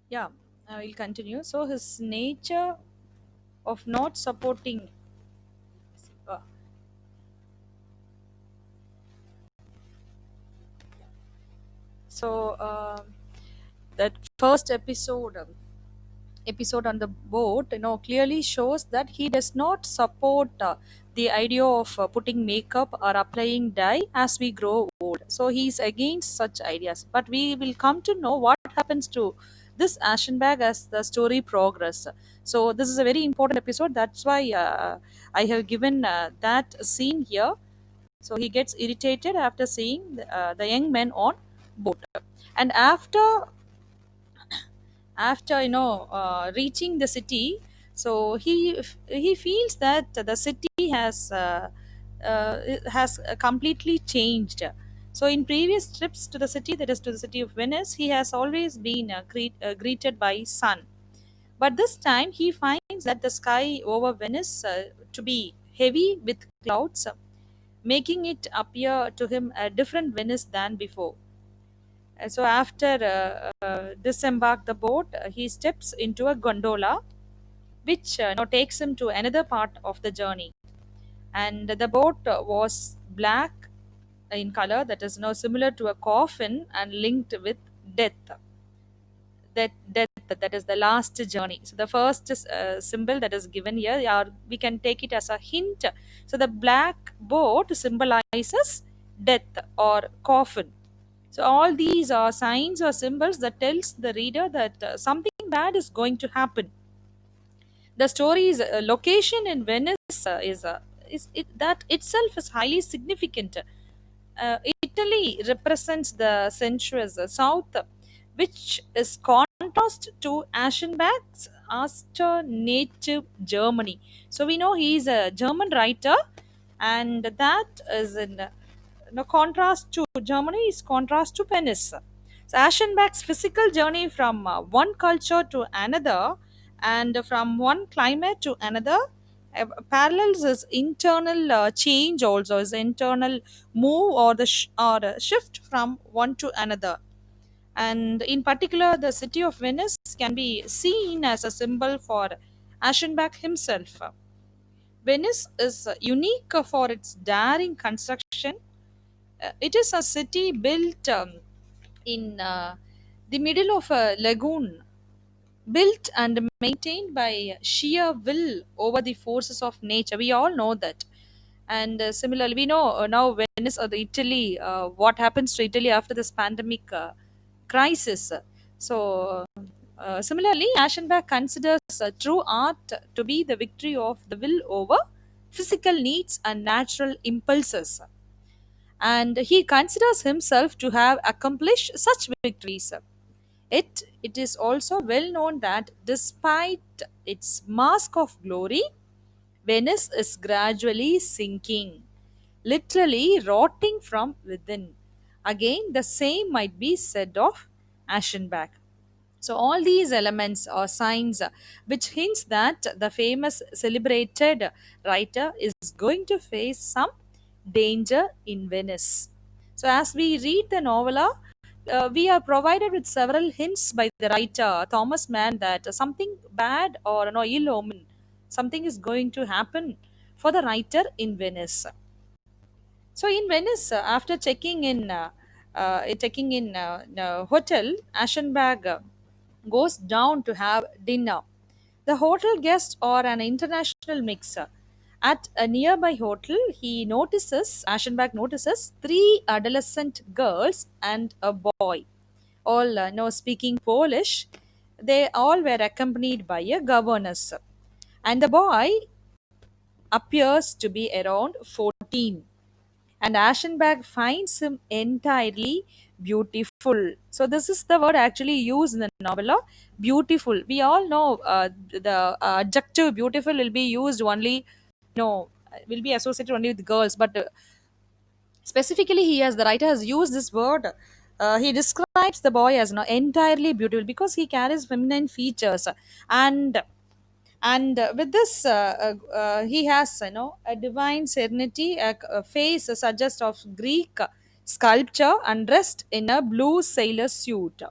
Yeah, I will continue. So his nature of not supporting. Uh, so that first episode on the boat, clearly shows that he does not support the idea of putting makeup or applying dye as we grow old. So he's against such ideas. But we will come to know what happens to this ashen bag as the story progress. So this is a very important episode. That's why I have given that scene here. So he gets irritated after seeing the young men on boat, and after reaching the city, so he feels that the city has completely changed. So in previous trips to the city, that is to the city of Venice, he has always been greeted by sun, but this time he finds that the sky over Venice to be heavy with clouds, making it appear to him a different Venice than before. So after disembark the boat, he steps into a gondola, which takes him to another part of the journey. And the boat was black in color, that is now similar to a coffin and linked with death. That is the last journey. So the first symbol that is given here, or we can take it as a hint. So the black boat symbolizes death or coffin. So all these are signs or symbols that tells the reader that something bad is going to happen. The story's location in Venice is it, that itself is highly significant. Italy represents the sensuous south, which is contrast to Aschenbach's Astor native Germany. So we know he is a German writer, and that is in contrast to Germany is contrast to Venice. So Aschenbach's physical journey from one culture to another and from one climate to another parallels his internal change, also his internal move or shift from one to another. And in particular, the city of Venice can be seen as a symbol for Aschenbach himself. Venice is unique for its daring construction. It is a city built in the middle of a lagoon, built and maintained by sheer will over the forces of nature. We all know that. And similarly, we know now Venice or the Italy, what happens to Italy after this pandemic crisis. So, similarly, Aschenbach considers true art to be the victory of the will over physical needs and natural impulses, and he considers himself to have accomplished such victories. It is also well known that despite its mask of glory, Venice is gradually sinking, literally rotting from within. Again, the same might be said of Aschenbach. So all these elements are signs which hints that the famous celebrated writer is going to face some danger in Venice. So as we read the novella, we are provided with several hints by the writer Thomas Mann that something bad or no ill omen, something is going to happen for the writer in Venice. So in Venice, after checking in hotel, Aschenbach goes down to have dinner. The hotel guests are an international mixer. At a nearby hotel, Aschenbach notices three adolescent girls and a boy, all no speaking Polish. They all were accompanied by a governess, and the boy appears to be around 14, and Aschenbach finds him entirely beautiful. So this is the word actually used in the novella, beautiful. We all know the adjective beautiful will be used only, no, will be associated only with girls, but specifically he has the writer has used this word. He describes the boy as entirely beautiful because he carries feminine features, and with this he has a divine serenity, a face suggest of Greek sculpture and dressed in a blue sailor suit.